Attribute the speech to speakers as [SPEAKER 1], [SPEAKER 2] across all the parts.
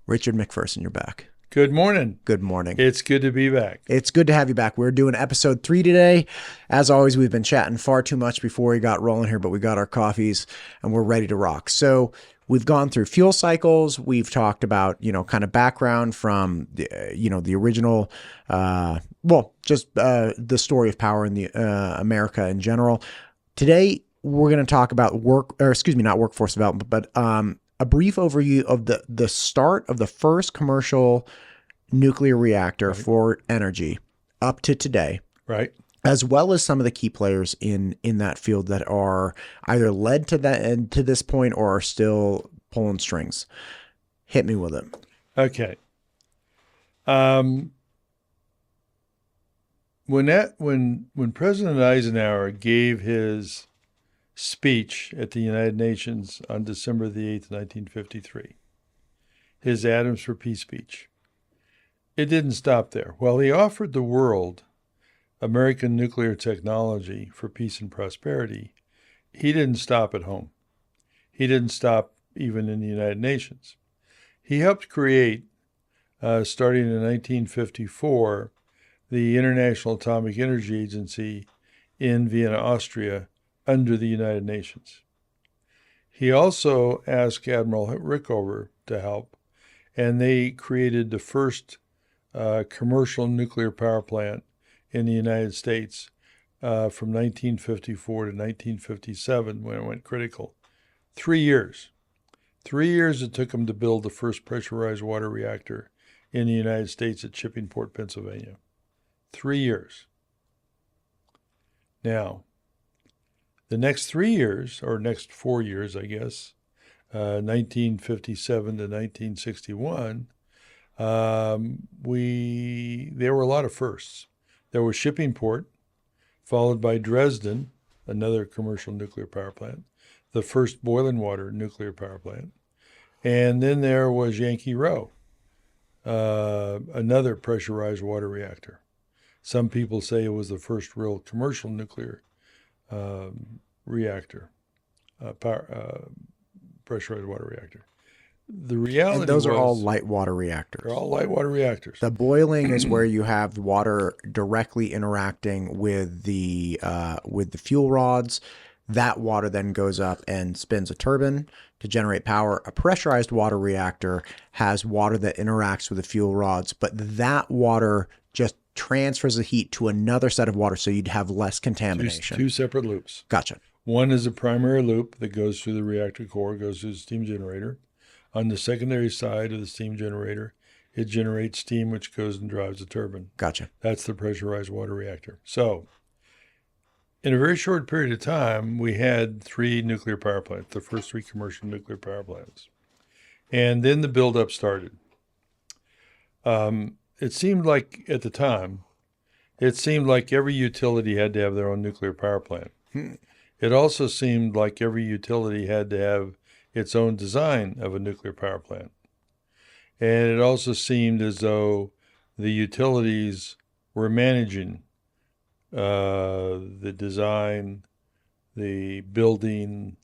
[SPEAKER 1] Richard McPherson, you're back.
[SPEAKER 2] Good morning.
[SPEAKER 1] Good morning.
[SPEAKER 2] It's good to be back.
[SPEAKER 1] It's good to have you back. We're doing episode 3 today. As always, we've been chatting far too much before we got rolling here, but we got our coffees and we're ready to rock. So we've gone through fuel cycles. We've talked about, kind of background from, the original, the story of power in the America in general. Today, we're going to talk about not workforce development, but a brief overview of the start of the first commercial nuclear reactor for energy up to today.
[SPEAKER 2] Right.
[SPEAKER 1] As well as some of the key players in that field that are either led to this point or are still pulling strings. Hit me with it.
[SPEAKER 2] Okay. When President Eisenhower gave his speech at the United Nations on December the 8th, 1953, his Atoms for Peace speech, it didn't stop there. While he offered the world American nuclear technology for peace and prosperity, he didn't stop at home. He didn't stop even in the United Nations. He helped create, starting in 1954, the International Atomic Energy Agency in Vienna, Austria, under the United Nations. He also asked Admiral Rickover to help, and they created the first commercial nuclear power plant in the United States from 1954 to 1957 when it went critical. 3 years. 3 years it took them to build the first pressurized water reactor in the United States at Shippingport, Pennsylvania. 3 years. Now, the next 3 years, or next 4 years, I guess, 1957 to 1961, there were a lot of firsts. There was Shippingport, followed by Dresden, another commercial nuclear power plant, the first boiling water nuclear power plant. And then there was Yankee Row, another pressurized water reactor. Some people say it was the first real commercial nuclear reactor, pressurized water reactor. The reality
[SPEAKER 1] and those are all light water reactors.
[SPEAKER 2] They're all light water reactors.
[SPEAKER 1] The boiling is where you have water directly interacting with the fuel rods. That water then goes up and spins a turbine to generate power. A pressurized water reactor has water that interacts with the fuel rods, but that water just transfers the heat to another set of water, so you'd have less contamination.
[SPEAKER 2] Two separate loops.
[SPEAKER 1] Gotcha.
[SPEAKER 2] One is a primary loop that goes through the reactor core, goes through the steam generator. On the secondary side of the steam generator, it generates steam which goes and drives the turbine.
[SPEAKER 1] Gotcha.
[SPEAKER 2] That's the pressurized water reactor. So, in a very short period of time, we had 3 nuclear power plants, the first 3 commercial nuclear power plants. And then the buildup started. It seemed like, at the time, every utility had to have their own nuclear power plant. It also seemed like every utility had to have its own design of a nuclear power plant. And it also seemed as though the utilities were managing the design, the building,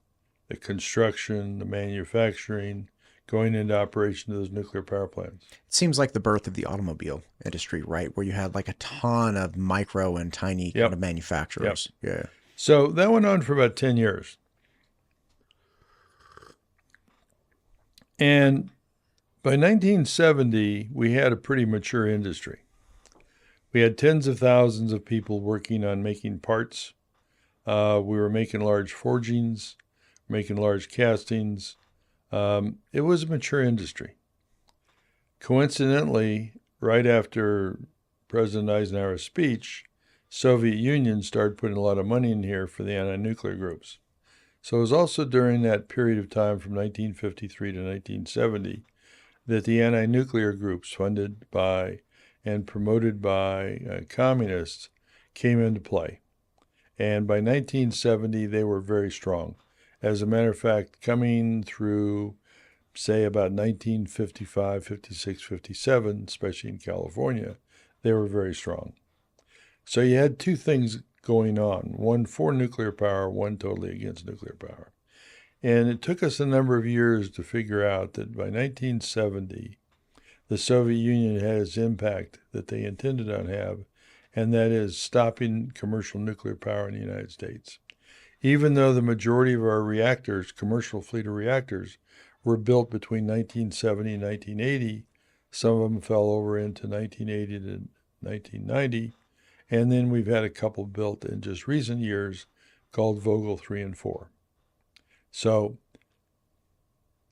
[SPEAKER 2] the construction, the manufacturing, going into operation of those nuclear power plants.
[SPEAKER 1] It seems like the birth of the automobile industry, right? Where you had like a ton of micro and tiny kind of manufacturers.
[SPEAKER 2] Yep.
[SPEAKER 1] Yeah.
[SPEAKER 2] So that went on for about 10 years. And by 1970, we had a pretty mature industry. We had tens of thousands of people working on making parts. We were making large forgings, making large castings. It was a mature industry. Coincidentally, right after President Eisenhower's speech, Soviet Union started putting a lot of money in here for the anti-nuclear groups. So it was also during that period of time from 1953 to 1970 that the anti-nuclear groups funded by and promoted by communists came into play. And by 1970, they were very strong. As a matter of fact, coming through, say, about 1955, 56, 57, especially in California, they were very strong. So you had two things going on, one for nuclear power, one totally against nuclear power. And it took us a number of years to figure out that by 1970, the Soviet Union had its impact that they intended on have, and that is stopping commercial nuclear power in the United States. Even though the majority of our reactors, commercial fleet of reactors, were built between 1970 and 1980, some of them fell over into 1980 to 1990, and then we've had a couple built in just recent years called Vogtle 3 and 4. So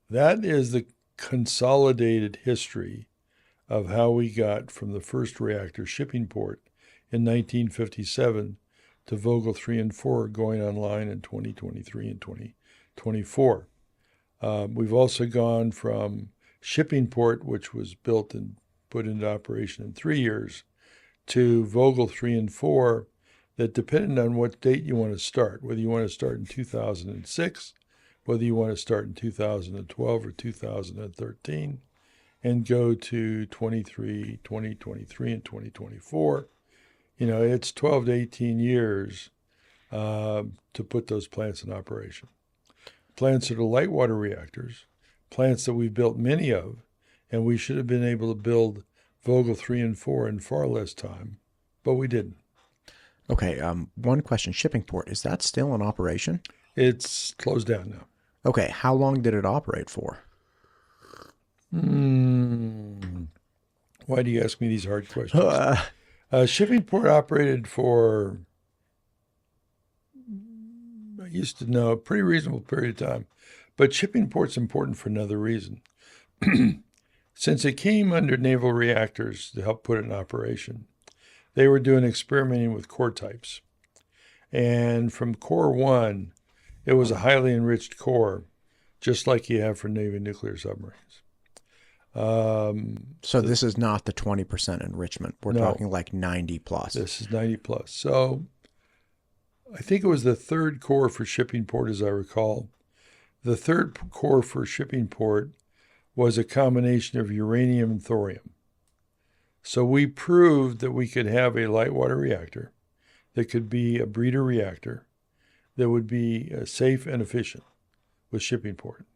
[SPEAKER 2] that is the consolidated history of how we got from the first reactor shipping port in 1957 to Vogtle 3 and 4 going online in 2023 and 2024. We've also gone from shipping port, which was built and put into operation in 3 years, to Vogtle 3 and 4 that depended on what date you want to start, whether you want to start in 2006, whether you want to start in 2012 or 2013, and go to 2023 and 2024. It's 12 to 18 years to put those plants in operation. Plants that are light water reactors, plants that we've built many of, and we should have been able to build Vogtle 3 and 4 in far less time, but we didn't.
[SPEAKER 1] Okay, one question. Shipping port, is that still in operation?
[SPEAKER 2] It's closed down now.
[SPEAKER 1] Okay, how long did it operate for?
[SPEAKER 2] Why do you ask me these hard questions? Shipping port operated for, I used to know, a pretty reasonable period of time. But shipping port's important for another reason. Since it came under naval reactors to help put it in operation, they were doing experimenting with core types. And from core 1, it was a highly enriched core, just like you have for Navy nuclear submarines.
[SPEAKER 1] So this is not the 20% enrichment. We're talking like 90 plus.
[SPEAKER 2] This is 90 plus. So I think it was the third core for shipping port, as I recall. The third core for shipping port was a combination of uranium and thorium. So we proved that we could have a light water reactor that could be a breeder reactor that would be safe and efficient with shipping port.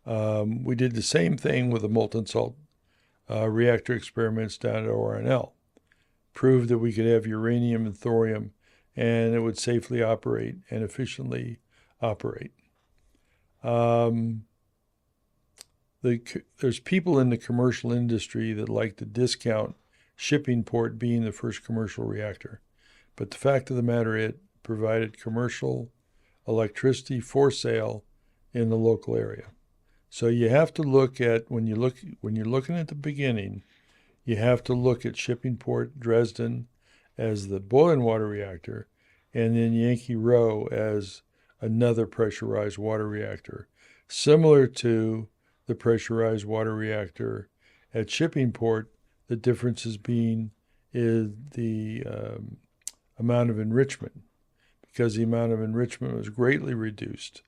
[SPEAKER 2] We did the same thing with the molten salt reactor experiments down at ORNL. Proved that we could have uranium and thorium and it would safely operate and efficiently operate. There's people in the commercial industry that like to discount shipping port being the first commercial reactor. But the fact of the matter, it provided commercial electricity for sale in the local area. So you have to look at, when you're looking at the beginning, you have to look at shipping port Dresden as the boiling water reactor, and then Yankee Row as another pressurized water reactor, similar to the pressurized water reactor at shipping port. The differences being is the amount of enrichment, because the amount of enrichment was greatly reduced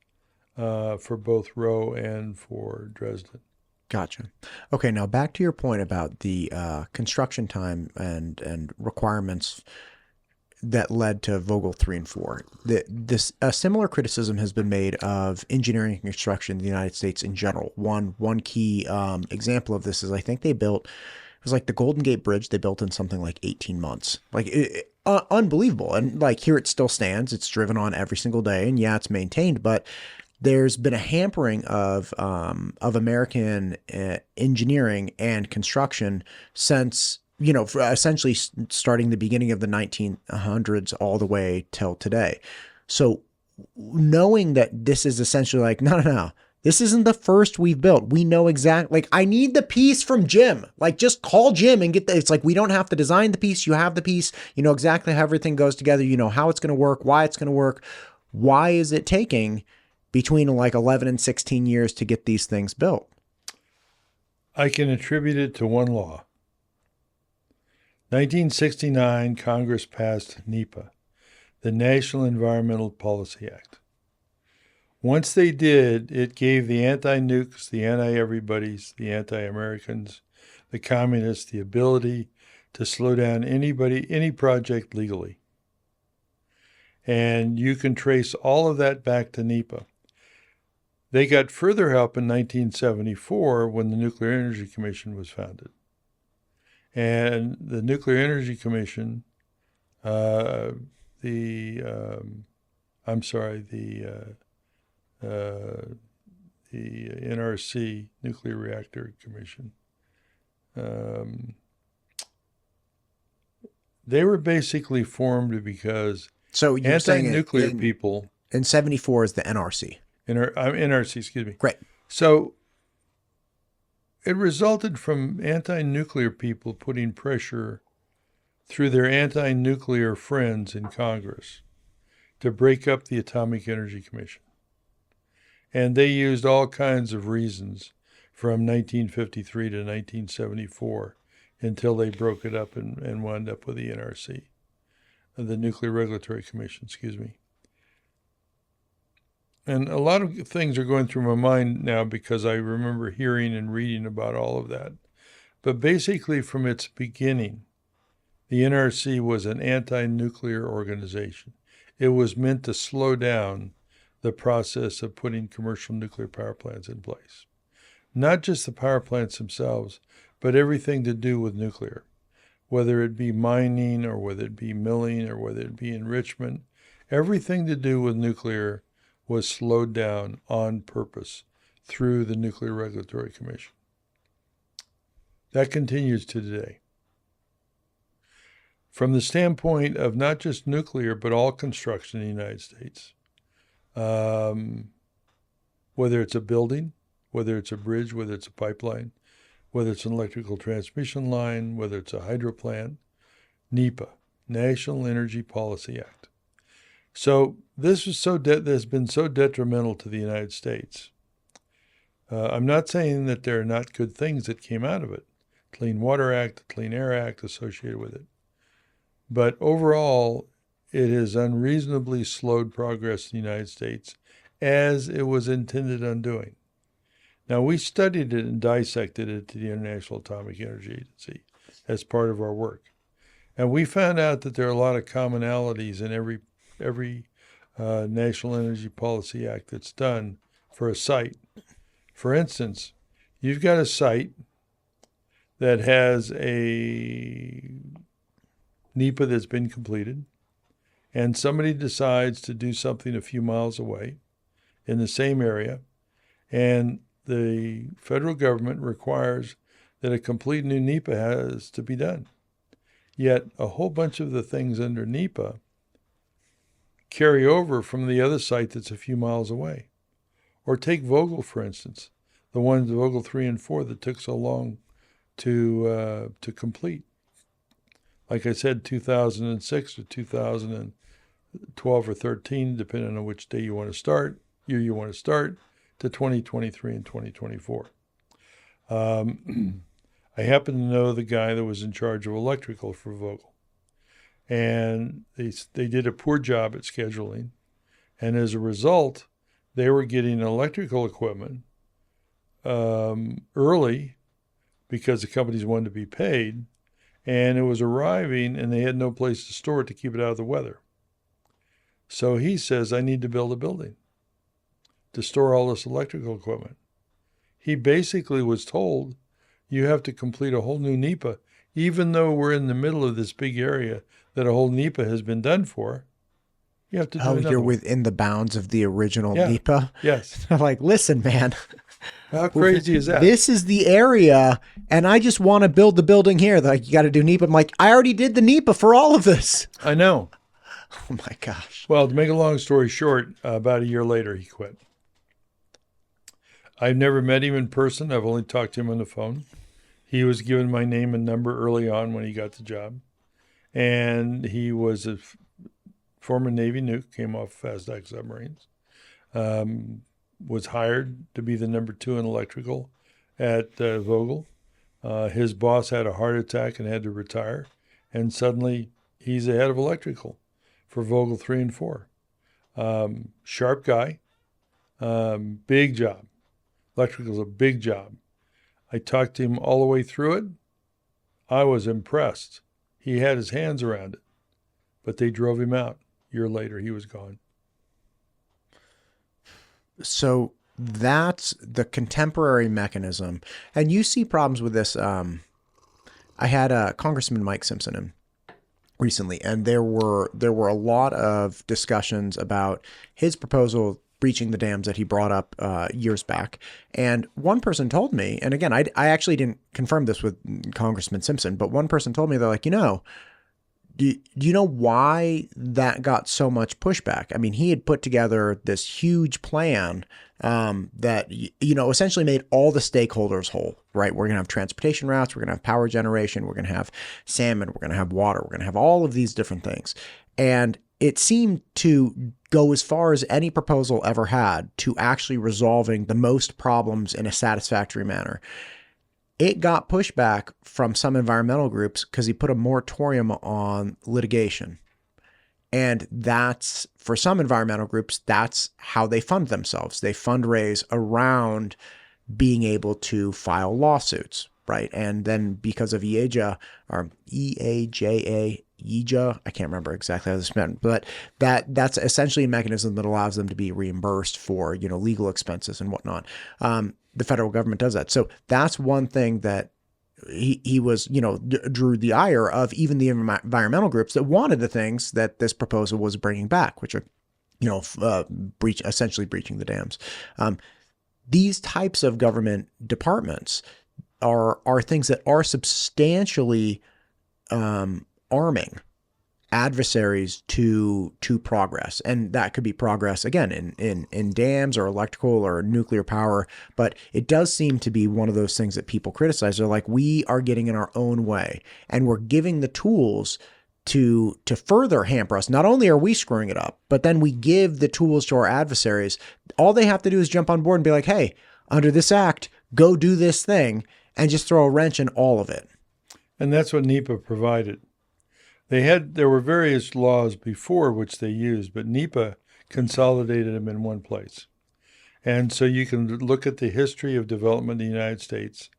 [SPEAKER 2] for both Row and for Dresden.
[SPEAKER 1] Gotcha. Okay, now back to your point about the construction time and requirements that led to Vogtle 3 and 4. A similar criticism has been made of engineering and construction in the United States in general. One key example of this is I think they built, it was like the Golden Gate Bridge, they built in something like 18 months. Like unbelievable. And like here it still stands. It's driven on every single day, and yeah, it's maintained, but there's been a hampering of American engineering and construction since, essentially starting the beginning of the 1900s all the way till today. So knowing that this is essentially like, no, this isn't the first we've built. We know exactly, like, I need the piece from Jim. Like, just call Jim and get it's like, we don't have to design the piece. You have the piece. You know exactly how everything goes together. You know how it's going to work, why it's going to work. Why is it taking between like 11 and 16 years to get these things built?
[SPEAKER 2] I can attribute it to one law. 1969, Congress passed NEPA, the National Environmental Policy Act. Once they did, it gave the anti-nukes, the anti-everybody's, the anti-Americans, the communists the ability to slow down any project legally. And you can trace all of that back to NEPA. They got further help in 1974 when the Nuclear Energy Commission was founded. And the Nuclear Energy Commission, the NRC, Nuclear Reactor Commission, they were basically formed because
[SPEAKER 1] So you're saying
[SPEAKER 2] anti-nuclear people
[SPEAKER 1] in 74 is the NRC.
[SPEAKER 2] NRC, excuse me.
[SPEAKER 1] Great.
[SPEAKER 2] So it resulted from anti-nuclear people putting pressure through their anti-nuclear friends in Congress to break up the Atomic Energy Commission. And they used all kinds of reasons from 1953 to 1974 until they broke it up and wound up with the NRC, the Nuclear Regulatory Commission, excuse me. And a lot of things are going through my mind now because I remember hearing and reading about all of that. But basically, from its beginning, the NRC was an anti-nuclear organization. It was meant to slow down the process of putting commercial nuclear power plants in place. Not just the power plants themselves, but everything to do with nuclear, whether it be mining or whether it be milling or whether it be enrichment. Everything to do with nuclear was slowed down on purpose through the Nuclear Regulatory Commission. That continues to today. From the standpoint of not just nuclear, but all construction in the United States, whether it's a building, whether it's a bridge, whether it's a pipeline, whether it's an electrical transmission line, whether it's a hydro plant, NEPA, National Energy Policy Act. So this has been so detrimental to the United States. I'm not saying that there are not good things that came out of it. Clean Water Act, Clean Air Act associated with it. But overall, it has unreasonably slowed progress in the United States as it was intended on doing. Now, we studied it and dissected it to the International Atomic Energy Agency as part of our work. And we found out that there are a lot of commonalities in every National Energy Policy Act that's done for a site. For instance, you've got a site that has a NEPA that's been completed, and somebody decides to do something a few miles away in the same area, and the federal government requires that a complete new NEPA has to be done. Yet a whole bunch of the things under NEPA carry over from the other site that's a few miles away. Or take Vogtle, for instance, the ones, Vogtle 3 and 4, that took so long to complete. Like I said, 2006 or 2012 or 13, depending on which day you want to start, year you want to start, to 2023 and 2024. I happen to know the guy that was in charge of electrical for Vogtle. And they did a poor job at scheduling. And as a result, they were getting electrical equipment early because the companies wanted to be paid. And it was arriving, and they had no place to store it to keep it out of the weather. So he says, I need to build a building to store all this electrical equipment. He basically was told, you have to complete a whole new NEPA, even though we're in the middle of this big area that a whole NEPA has been done for. You have to do
[SPEAKER 1] you're
[SPEAKER 2] one.
[SPEAKER 1] within the bounds of the original NEPA?
[SPEAKER 2] Yes.
[SPEAKER 1] Like, listen, man.
[SPEAKER 2] How crazy is that?
[SPEAKER 1] This is the area, and I just want to build the building here. They're like, you got to do NEPA. I'm like, I already did the NEPA for all of this.
[SPEAKER 2] I know.
[SPEAKER 1] Oh, my gosh.
[SPEAKER 2] Well, to make a long story short, about a year later, he quit. I've never met him in person. I've only talked to him on the phone. He was given my name and number early on when he got the job. And he was a former Navy nuke, came off fast-act submarines, was hired to be the number 2 in electrical at Vogtle. His boss had a heart attack and had to retire. And suddenly he's the head of electrical for Vogtle 3 and 4. Sharp guy, big job. Electrical's a big job. I talked to him all the way through it. I was impressed. He had his hands around it, but they drove him out. A year later, he was gone.
[SPEAKER 1] So that's the contemporary mechanism. And you see problems with this. I had Congressman Mike Simpson in recently, and there were a lot of discussions about his proposal breaching the dams that he brought up years back. And one person told me, and again, I actually didn't confirm this with Congressman Simpson, but one person told me, they're like, do you know why that got so much pushback? I mean, he had put together this huge plan that, essentially made all the stakeholders whole, right? We're going to have transportation routes. We're going to have power generation. We're going to have salmon. We're going to have water. We're going to have all of these different things. And it seemed to go as far as any proposal ever had to actually resolving the most problems in a satisfactory manner. It got pushback from some environmental groups because he put a moratorium on litigation. And that's, for some environmental groups, that's how they fund themselves. They fundraise around being able to file lawsuits, right? And then because of EAJA, or EAJA, EJA, I can't remember exactly how this is meant, but that's essentially a mechanism that allows them to be reimbursed for, legal expenses and whatnot. The federal government does that. So that's one thing that he was, drew the ire of even the environmental groups that wanted the things that this proposal was bringing back, which are, essentially breaching the dams. These types of government departments are things that are substantially arming adversaries to progress. And that could be progress, again, in dams or electrical or nuclear power. But it does seem to be one of those things that people criticize. They're like, we are getting in our own way, and we're giving the tools to further hamper us. Not only are we screwing it up, but then we give the tools to our adversaries. All they have to do is jump on board and be like, hey, under this act, go do this thing, and just throw a wrench in all of it.
[SPEAKER 2] And that's what NEPA provided. There were various laws before which they used, but NEPA consolidated them in one place. And so you can look at the history of development in the United States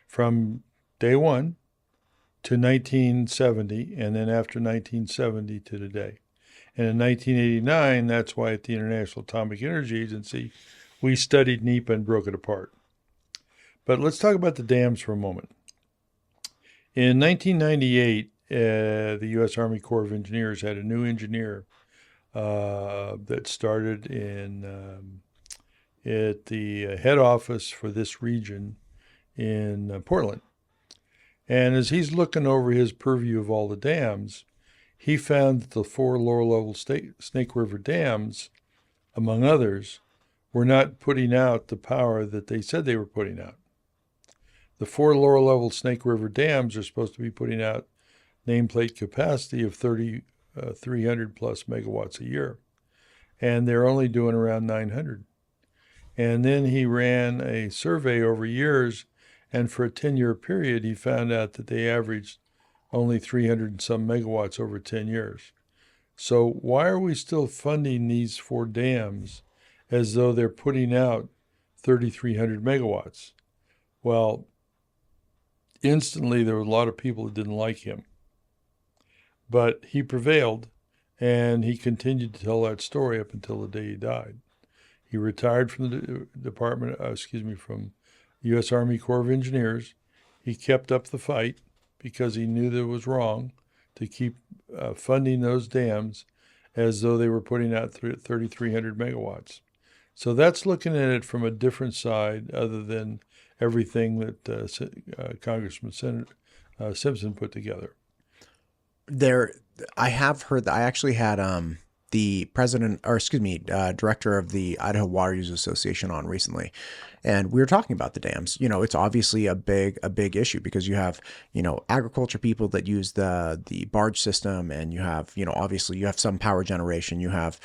[SPEAKER 2] from day one to 1970, and then after 1970 to today. And in 1989, that's why at the International Atomic Energy Agency, we studied NEPA and broke it apart. But let's talk about the dams for a moment. In 1998, the U.S. Army Corps of Engineers had a new engineer that started at the head office for this region in Portland. And as he's looking over his purview of all the dams, he found that the 4 lower-level Snake River dams, among others, were not putting out the power that they said they were putting out. The 4 lower-level Snake River dams are supposed to be putting out nameplate capacity of 300 plus megawatts a year, and they're only doing around 900. And then he ran a survey over years, and for a 10-year period, he found out that they averaged only 300 and some megawatts over 10 years. So why are we still funding these 4 dams as though they're putting out 3,300 megawatts? Well, instantly there were a lot of people that didn't like him. But he prevailed, and he continued to tell that story up until the day he died. He retired from the from U.S. Army Corps of Engineers. He kept up the fight because he knew that it was wrong to keep funding those dams as though they were putting out 3,300 megawatts. So that's looking at it from a different side other than everything that Congressman Simpson put together.
[SPEAKER 1] I have heard that. I actually had the director of the Idaho Water Users Association on recently, and we were talking about the dams. It's obviously a big issue because you have, agriculture people that use the barge system, and you have, obviously you have some power generation. You have,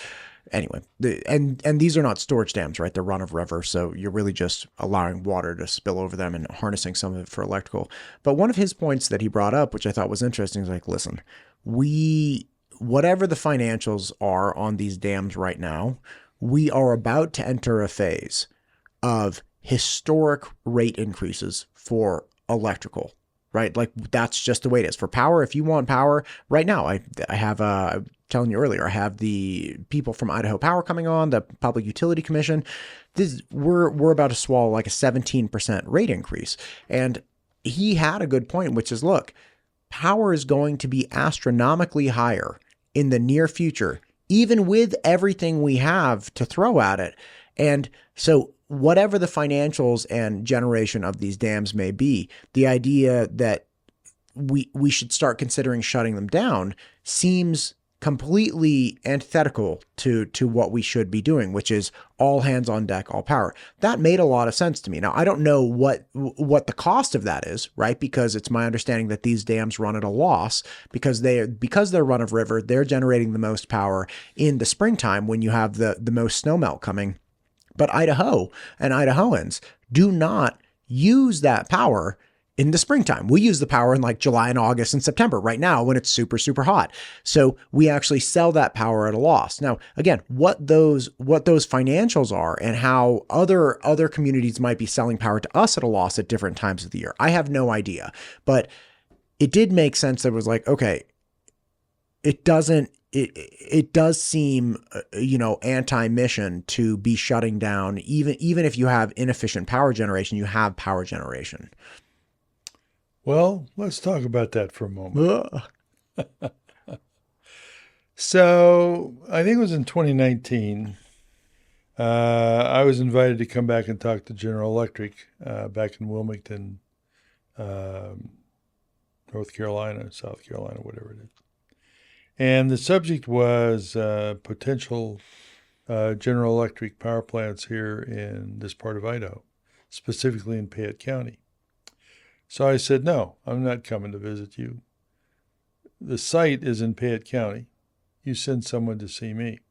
[SPEAKER 1] anyway, and these are not storage dams, right? They're run of river, so you're really just allowing water to spill over them and harnessing some of it for electrical. But one of his points that he brought up, which I thought was interesting, is like, listen, whatever the financials are on these dams right now, we are about to enter a phase of historic rate increases for electrical, right? Like that's just the way it is for power. If you want power right now, I have I'm telling you earlier, I have the people from Idaho Power coming on, the Public Utility Commission. We're about to swallow like a 17% rate increase. And he had a good point, which is, look, power is going to be astronomically higher in the near future, even with everything we have to throw at it. And so whatever the financials and generation of these dams may be, the idea that we should start considering shutting them down seems completely antithetical to what we should be doing, which is all hands on deck, all power. That made a lot of sense to me. Now, I don't know what the cost of that is, right? Because it's my understanding that these dams run at a loss because they're run of river, they're generating the most power in the springtime when you have the most snowmelt coming. But Idaho and Idahoans do not use that power in the springtime. We use the power in like July and August and September right now when it's super, super hot. So we actually sell that power at a loss. Now, again, what those financials are and how other communities might be selling power to us at a loss at different times of the year, I have no idea. But it did make sense that it was like, okay, it does seem, anti-mission to be shutting down, even if you have inefficient power generation, you have power generation.
[SPEAKER 2] Well, let's talk about that for a moment.
[SPEAKER 1] Ugh.
[SPEAKER 2] So I think it was in 2019. I was invited to come back and talk to General Electric back in Wilmington, North Carolina, South Carolina, whatever it is. And the subject was potential General Electric power plants here in this part of Idaho, specifically in Payette County. So I said, no, I'm not coming to visit you. The site is in Payette County. You send someone to see me.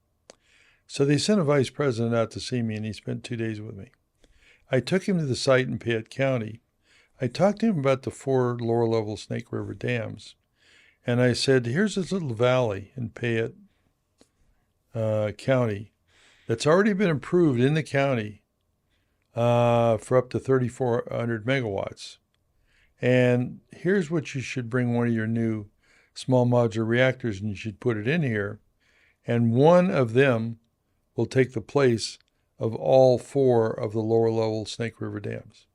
[SPEAKER 2] So they sent a vice president out to see me, and he spent 2 days with me. I took him to the site in Payette County. I talked to him about the 4 lower-level Snake River dams. And I said, here's this little valley in Payette County that's already been approved in the county for up to 3,400 megawatts. And here's what you should bring one of your new small modular reactors, and you should put it in here. And one of them will take the place of all 4 of the lower level Snake River dams.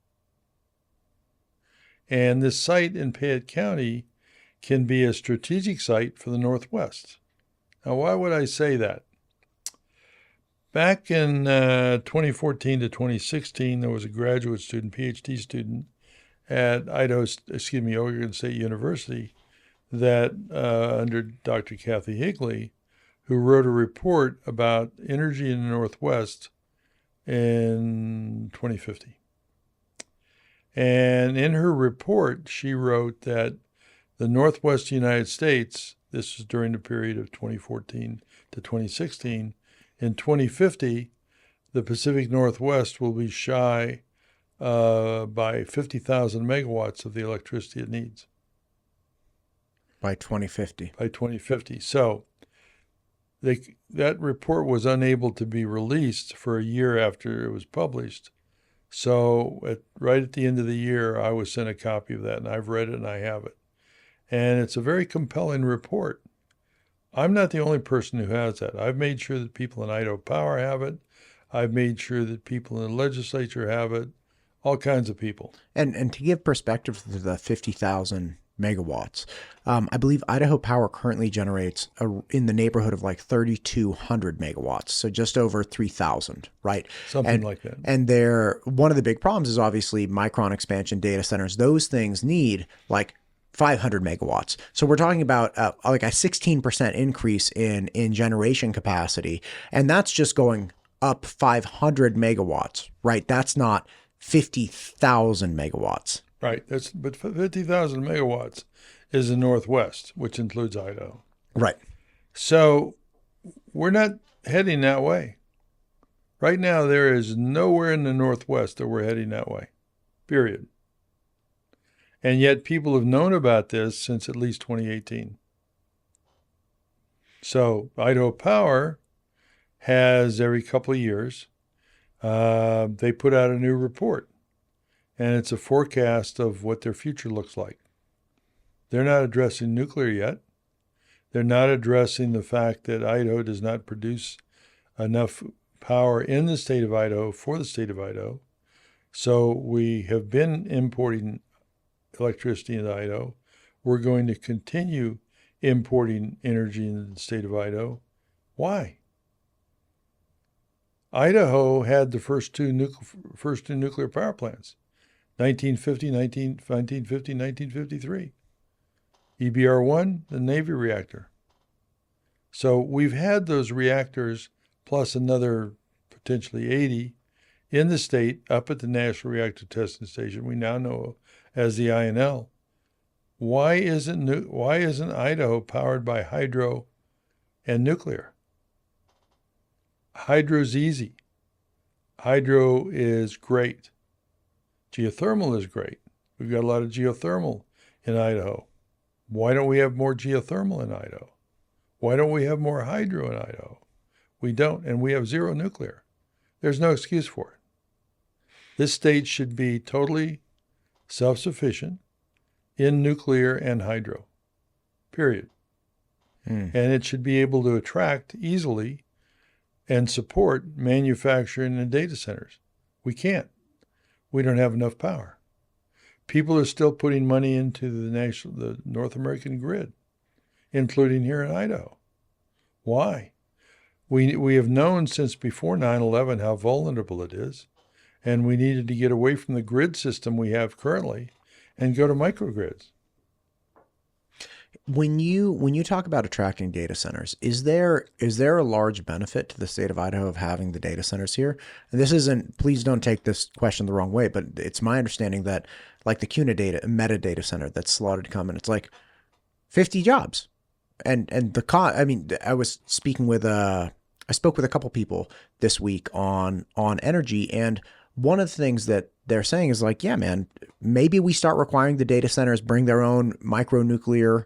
[SPEAKER 2] And this site in Payette County can be a strategic site for the Northwest. Now, why would I say that? Back in 2014 to 2016, there was a graduate student, PhD student, at Oregon State University that under Dr. Kathy Higley, who wrote a report about energy in the Northwest in 2050. And in her report, she wrote that the Northwest United States, this is during the period of 2014 to 2016, in 2050, the Pacific Northwest will be shy by 50,000 megawatts of the electricity it needs.
[SPEAKER 1] By 2050.
[SPEAKER 2] By 2050. So that report was unable to be released for a year after it was published. So right at the end of the year, I was sent a copy of that, and I've read it and I have it. And it's a very compelling report. I'm not the only person who has that. I've made sure that people in Idaho Power have it. I've made sure that people in the legislature have it. All kinds of people.
[SPEAKER 1] And to give perspective to the 50,000 megawatts, I believe Idaho Power currently generates in the neighborhood of like 3,200 megawatts, so just over 3,000, right?
[SPEAKER 2] Something like that.
[SPEAKER 1] And one of the big problems is obviously micron expansion data centers. Those things need like 500 megawatts. So we're talking about like a 16% increase in generation capacity, and that's just going up 500 megawatts, right? That's not 50,000 megawatts.
[SPEAKER 2] Right. But 50,000 megawatts is the Northwest, which includes Idaho.
[SPEAKER 1] Right.
[SPEAKER 2] So we're not heading that way. Right now, there is nowhere in the Northwest that we're heading that way, period. And yet people have known about this since at least 2018. So Idaho Power has every couple of years, they put out a new report, and it's a forecast of what their future looks like. They're not addressing nuclear yet. They're not addressing the fact that Idaho does not produce enough power in the state of Idaho for the state of Idaho. So we have been importing electricity into Idaho. We're going to continue importing energy into the state of Idaho. Why? Idaho had the first two nuclear power plants, 1953. EBR-1, the Navy reactor. So we've had those reactors plus another potentially 80 in the state up at the National Reactor Testing Station we now know as the INL. Why isn't Idaho powered by hydro and nuclear? Hydro's easy. Hydro is great. Geothermal is great. We've got a lot of geothermal in Idaho. Why don't we have more geothermal in Idaho? Why don't we have more hydro in Idaho? We don't, and we have zero nuclear. There's no excuse for it. This state should be totally self-sufficient in nuclear and hydro, period. And it should be able to attract easily and support manufacturing and data centers. We can't. We don't have enough power. People are still putting money into the North American grid, including here in Idaho. Why? We have known since before 9/11 how vulnerable it is, and we needed to get away from the grid system we have currently and go to microgrids.
[SPEAKER 1] When you talk about attracting data centers, is there a large benefit to the state of Idaho of having the data centers here? And this isn't, please don't take this question the wrong way, but it's my understanding that like the CUNA metadata center that's slotted to come in, it's like 50 jobs. And I mean, I spoke with a couple people this week on energy, and one of the things that they're saying is like, yeah, man, maybe we start requiring the data centers bring their own micronuclear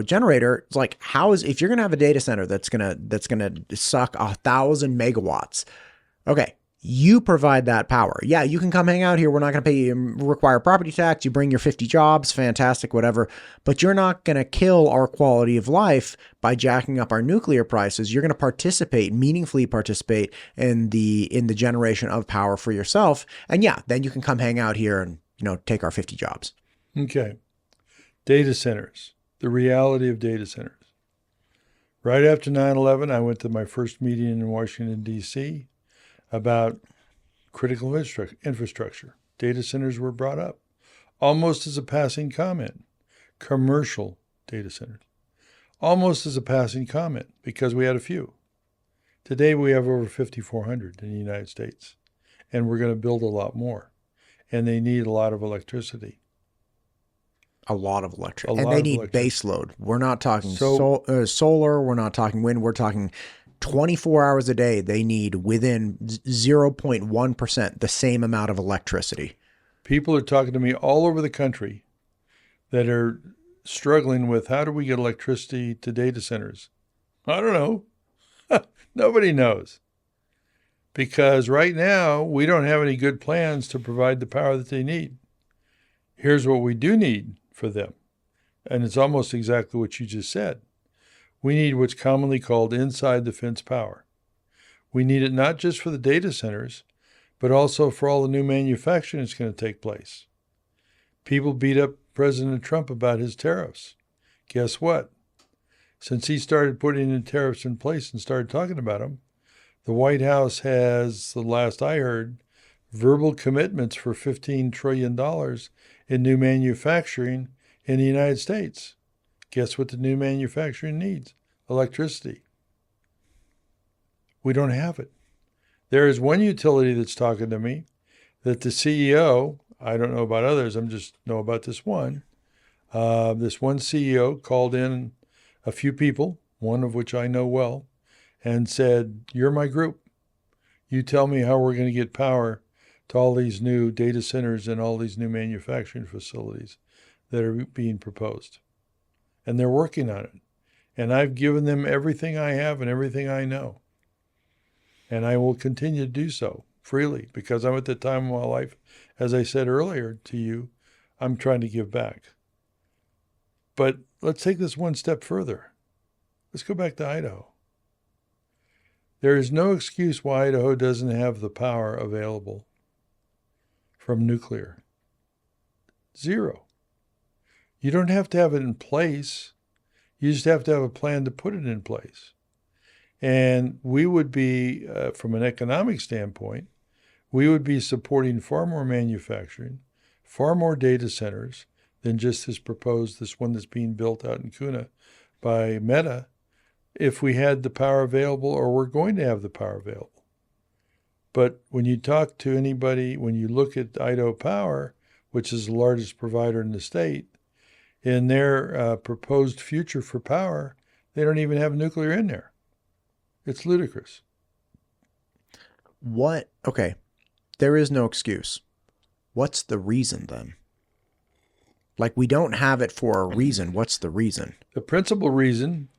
[SPEAKER 1] generator. It's like, if you're going to have a data center that's going to suck 1,000 megawatts. Okay. You provide that power. Yeah. You can come hang out here. We're not going to pay you, require property tax. You bring your 50 jobs, fantastic, whatever, but you're not going to kill our quality of life by jacking up our nuclear prices. You're going to meaningfully participate in the generation of power for yourself. And yeah, then you can come hang out here and, take our 50 jobs.
[SPEAKER 2] Okay. Data centers. The reality of data centers. Right after 9/11, I went to my first meeting in Washington, D.C. about critical infrastructure. Data centers were brought up almost as a passing comment. Commercial data centers. Almost as a passing comment because we had a few. Today we have over 5,400 in the United States, and we're going to build a lot more. And they need a lot of electricity.
[SPEAKER 1] A lot of electricity. And they need base load. We're not talking solar. We're not talking wind. We're talking 24 hours a day. They need within 0.1% the same amount of electricity.
[SPEAKER 2] People are talking to me all over the country that are struggling with how do we get electricity to data centers? I don't know. Nobody knows. Because right now, we don't have any good plans to provide the power that they need. Here's what we do need for them. And it's almost exactly what you just said. We need what's commonly called inside the fence power. We need it not just for the data centers, but also for all the new manufacturing that's going to take place. People beat up President Trump about his tariffs. Guess what? Since he started putting the tariffs in place and started talking about them, the White House has, the last I heard, verbal commitments for $15 trillion in new manufacturing in the United States. Guess what the new manufacturing needs? Electricity. We don't have it. There is one utility that's talking to me that the CEO, I don't know about others, I just know about this one. This one CEO called in a few people, one of which I know well, and said, you're my group. You tell me how we're going to get power to all these new data centers and all these new manufacturing facilities that are being proposed. And they're working on it. And I've given them everything I have and everything I know. And I will continue to do so freely because I'm at the time of my life, as I said earlier to you, I'm trying to give back. But let's take this one step further. Let's go back to Idaho. There is no excuse why Idaho doesn't have the power available from nuclear. Zero. You don't have to have it in place. You just have to have a plan to put it in place. And we would be, from an economic standpoint, we would be supporting far more manufacturing, far more data centers than just this one that's being built out in Kuna by Meta, if we had the power available, or we're going to have the power available. But when you talk to anybody, when you look at Idaho Power, which is the largest provider in the state, in their proposed future for power, they don't even have nuclear in there. It's ludicrous.
[SPEAKER 1] What? Okay. There is no excuse. What's the reason then? Like, we don't have it for a reason. What's the reason?
[SPEAKER 2] The principal reason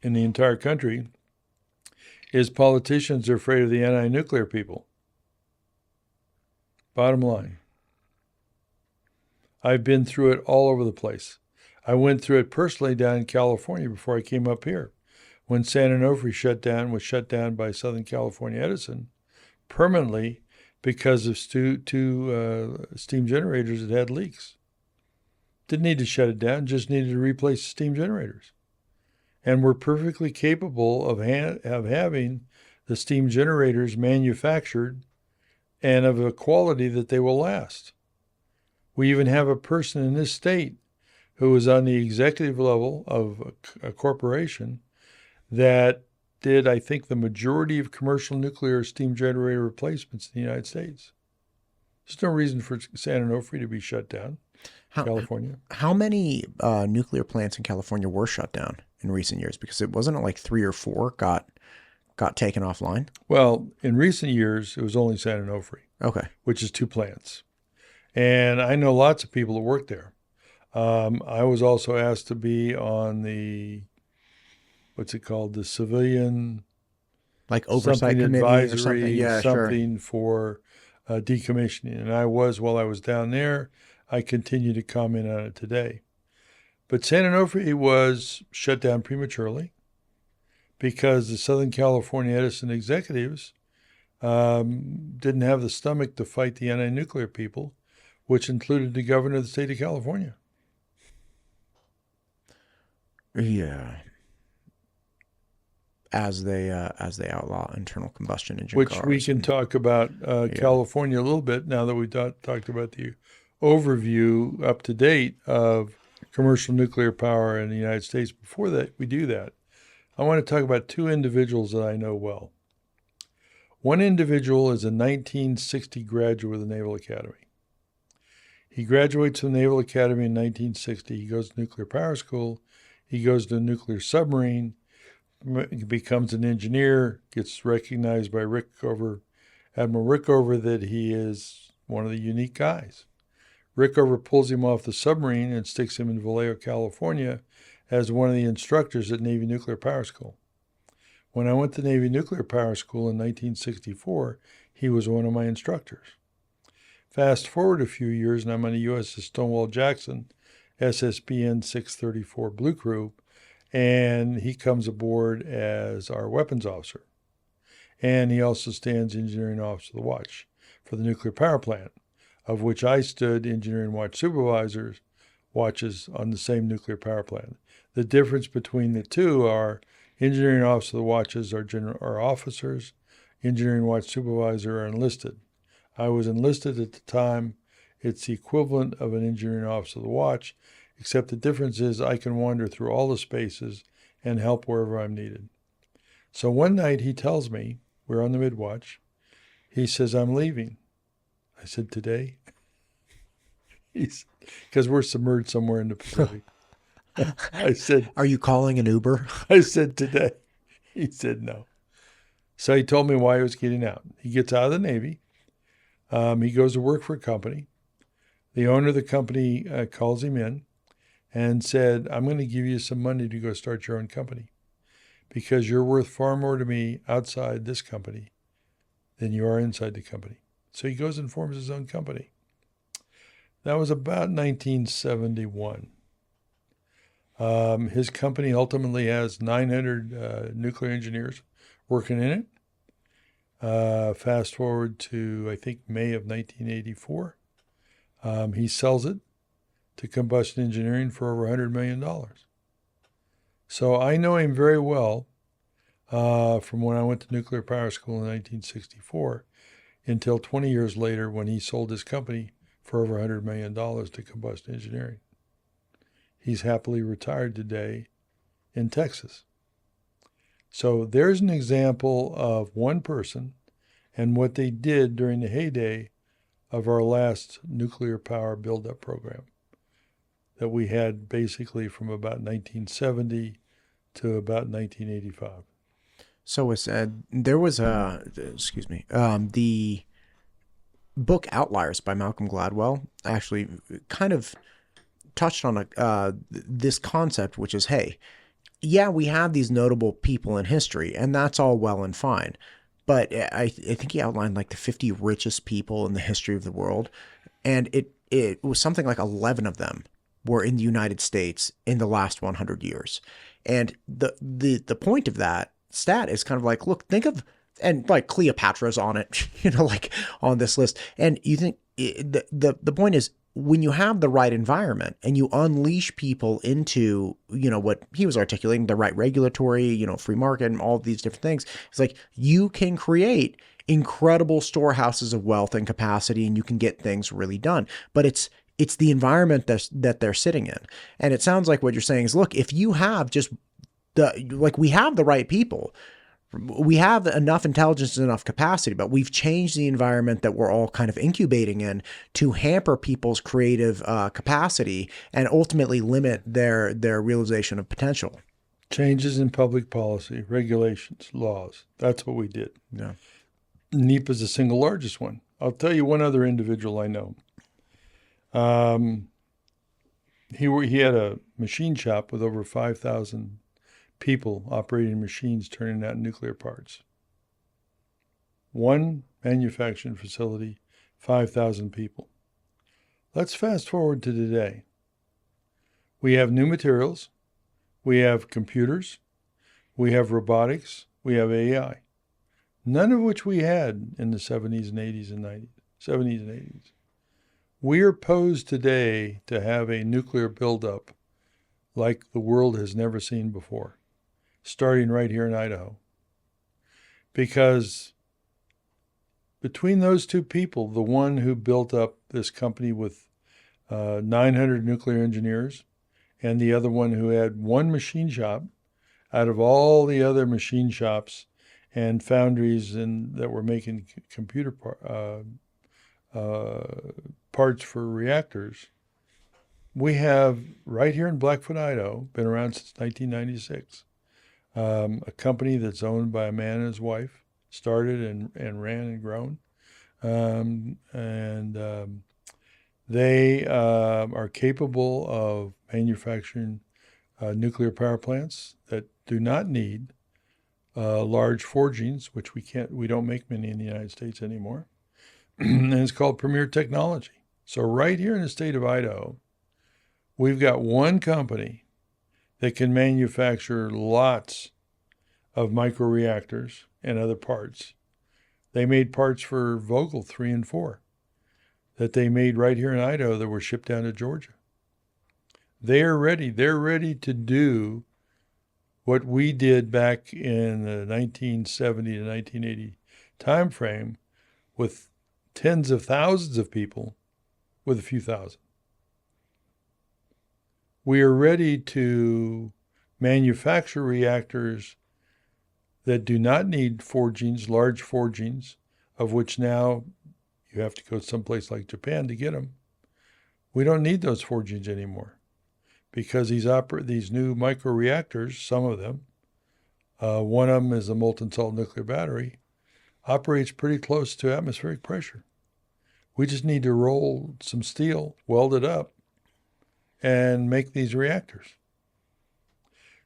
[SPEAKER 2] in the entire country is politicians are afraid of the anti-nuclear people. Bottom line. I've been through it all over the place. I went through it personally down in California before I came up here. When San Onofre was shut down by Southern California Edison permanently because of two steam generators that had leaks. Didn't need to shut it down, just needed to replace the steam generators. And we're perfectly capable of having the steam generators manufactured and of a quality that they will last. We even have a person in this state who was on the executive level of a corporation that did, I think, the majority of commercial nuclear steam generator replacements in the United States. There's no reason for San Onofre to be shut down, California.
[SPEAKER 1] How many nuclear plants in California were shut down in recent years? Because it wasn't like 3 or 4 got taken offline.
[SPEAKER 2] Well, in recent years, it was only San Onofre.
[SPEAKER 1] Okay.
[SPEAKER 2] Which is 2 plants. And I know lots of people that work there. I was also asked to be on the, what's it called, the civilian,
[SPEAKER 1] like oversight committee
[SPEAKER 2] advisory,
[SPEAKER 1] or something. Yeah,
[SPEAKER 2] something for decommissioning. And while I was down there, I continue to comment on it today. But San Onofre was shut down prematurely because the Southern California Edison executives didn't have the stomach to fight the anti-nuclear people, which included the governor of the state of California.
[SPEAKER 1] Yeah. As they outlaw internal combustion engine
[SPEAKER 2] Which
[SPEAKER 1] cars.
[SPEAKER 2] We can talk about California a little bit now that we talked about the overview up to date of commercial nuclear power in the United States. Before that, we do that, I want to talk about 2 individuals that I know well. One individual is a 1960 graduate of the Naval Academy. He graduates from the Naval Academy in 1960. He goes to nuclear power school. He goes to a nuclear submarine, becomes an engineer, gets recognized by Admiral Rickover, that he is one of the unique guys. Rickover pulls him off the submarine and sticks him in Vallejo, California, as one of the instructors at Navy Nuclear Power School. When I went to Navy Nuclear Power School in 1964, he was one of my instructors. Fast forward a few years, and I'm on the USS Stonewall Jackson, SSBN 634 Blue Crew, and he comes aboard as our weapons officer. And he also stands engineering officer of the watch for the nuclear power plant, of which I stood engineering watch supervisors watches on the same nuclear power plant. The difference between the two are engineering officer of the watches are officers, engineering watch supervisor are enlisted. I was enlisted at the time. It's the equivalent of an engineering officer of the watch, except the difference is I can wander through all the spaces and help wherever I'm needed. So one night he tells me, we're on the mid-watch, he says, I'm leaving. I said, today? Because we're submerged somewhere in the Pacific. I said,
[SPEAKER 1] are you calling an Uber?
[SPEAKER 2] I said, today. He said, no. So he told me why he was getting out. He gets out of the Navy. He goes to work for a company. The owner of the company calls him in and said, I'm going to give you some money to go start your own company because you're worth far more to me outside this company than you are inside the company. So he goes and forms his own company. That was about 1971. His company ultimately has 900 nuclear engineers working in it. Fast forward to, I think, May of 1984. He sells it to combustion engineering for over $100 million. So I know him very well from when I went to nuclear power school in 1964 until 20 years later when he sold his company for over $100 million to combustion engineering. He's happily retired today in Texas. So there's an example of one person and what they did during the heyday of our last nuclear power buildup program that we had basically from about 1970 to about 1985.
[SPEAKER 1] So there was the book Outliers by Malcolm Gladwell actually kind of touched on this concept, which is, hey, yeah, we have these notable people in history, and that's all well and fine. But I think he outlined like the 50 richest people in the history of the world, and it was something like 11 of them were in the United States in the last 100 years. And the point of that stat is kind of like, look, think of, and like Cleopatra's on it, like on this list. And you think the point is, when you have the right environment and you unleash people into, what he was articulating, the right regulatory, free market and all of these different things, it's like you can create incredible storehouses of wealth and capacity, and you can get things really done. But it's the environment that they're sitting in. And it sounds like what you're saying is, look, if you have just we have the right people, we have enough intelligence and enough capacity, but we've changed the environment that we're all kind of incubating in to hamper people's creative capacity and ultimately limit their realization of potential.
[SPEAKER 2] Changes in public policy, regulations, laws. That's what we did.
[SPEAKER 1] Yeah.
[SPEAKER 2] NEPA is the single largest one. I'll tell you one other individual I know. He had a machine shop with over 5,000 people operating machines turning out nuclear parts. One manufacturing facility, 5,000 people. Let's fast forward to today. We have new materials, we have computers, we have robotics, we have AI. None of which we had in the 70s and 80s and 90s, 70s and 80s. We are posed today to have a nuclear buildup like the world has never seen before, starting right here in Idaho. Because between those two people, the one who built up this company with 900 nuclear engineers and the other one who had one machine shop out of all the other machine shops and foundries that were making computer parts for reactors, we have right here in Blackfoot, Idaho, been around since 1996, a company that's owned by a man and his wife, started and ran and grown. They are capable of manufacturing nuclear power plants that do not need large forgings, which we don't make many in the United States anymore. And it's called Premier Technology. So right here in the state of Idaho, we've got one company that can manufacture lots of microreactors and other parts. They made parts for Vogtle 3 and 4 that they made right here in Idaho that were shipped down to Georgia. They're ready. They're ready to do what we did back in the 1970 to 1980 timeframe with tens of thousands of people with a few thousand. We are ready to manufacture reactors that do not need forgings, large forgings, of which now you have to go someplace like Japan to get them. We don't need those forgings anymore because these new microreactors, some of them, one of them is a molten salt nuclear battery, operates pretty close to atmospheric pressure. We just need to roll some steel, weld it up, and make these reactors.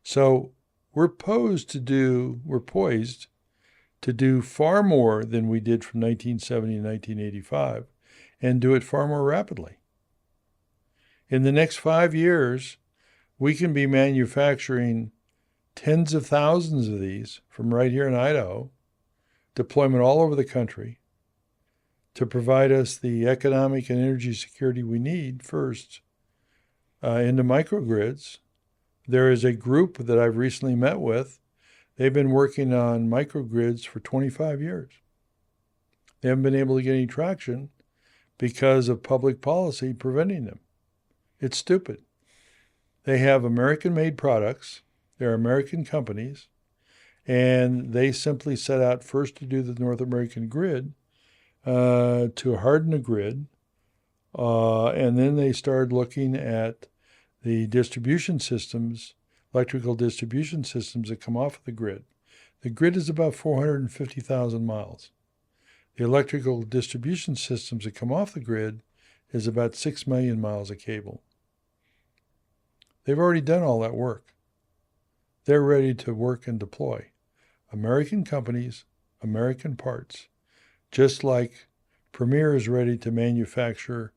[SPEAKER 2] So we're poised to do far more than we did from 1970 to 1985 and do it far more rapidly. In the next 5 years, we can be manufacturing tens of thousands of these from right here in Idaho, deployment all over the country to provide us the economic and energy security we need first into microgrids. There is a group that I've recently met with. They've been working on microgrids for 25 years. They haven't been able to get any traction because of public policy preventing them. It's stupid. They have American-made products. They're American companies. And they simply set out first to do the North American grid, to harden the grid. And then they started looking at the distribution systems, electrical distribution systems that come off of the grid. The grid is about 450,000 miles. The electrical distribution systems that come off the grid is about 6 million miles of cable. They've already done all that work. They're ready to work and deploy. American companies, American parts, just like Premier is ready to manufacture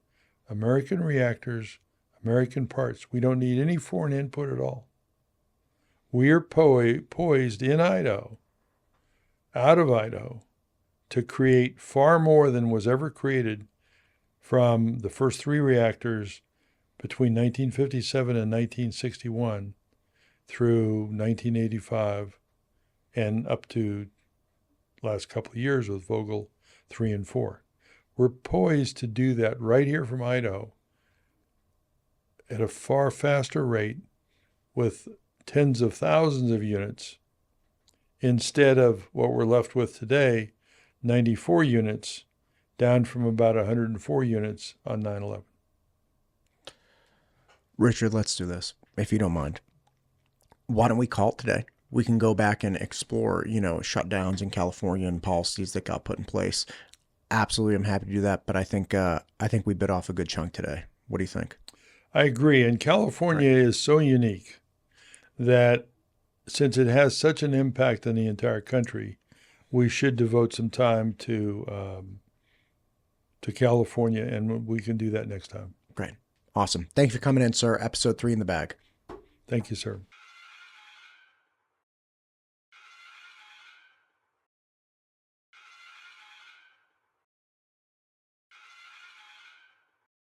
[SPEAKER 2] American reactors, American parts. We don't need any foreign input at all. We are poised in Idaho, out of Idaho, to create far more than was ever created from the first 3 reactors between 1957 and 1961 through 1985 and up to last couple of years with Vogtle 3 and 4. We're poised to do that right here from Idaho at a far faster rate with tens of thousands of units instead of what we're left with today, 94 units, down from about 104 units on 9/11.
[SPEAKER 1] Richard, let's do this, if you don't mind. Why don't we call it today? We can go back and explore, shutdowns in California and policies that got put in place. Absolutely, I'm happy to do that, but I think we bit off a good chunk today. What do you think?
[SPEAKER 2] I agree, and California is so unique that since it has such an impact on the entire country, we should devote some time to California, and we can do that next time.
[SPEAKER 1] Great. Awesome. Thank you for coming in, sir. Episode 3 in the bag.
[SPEAKER 2] Thank you, sir.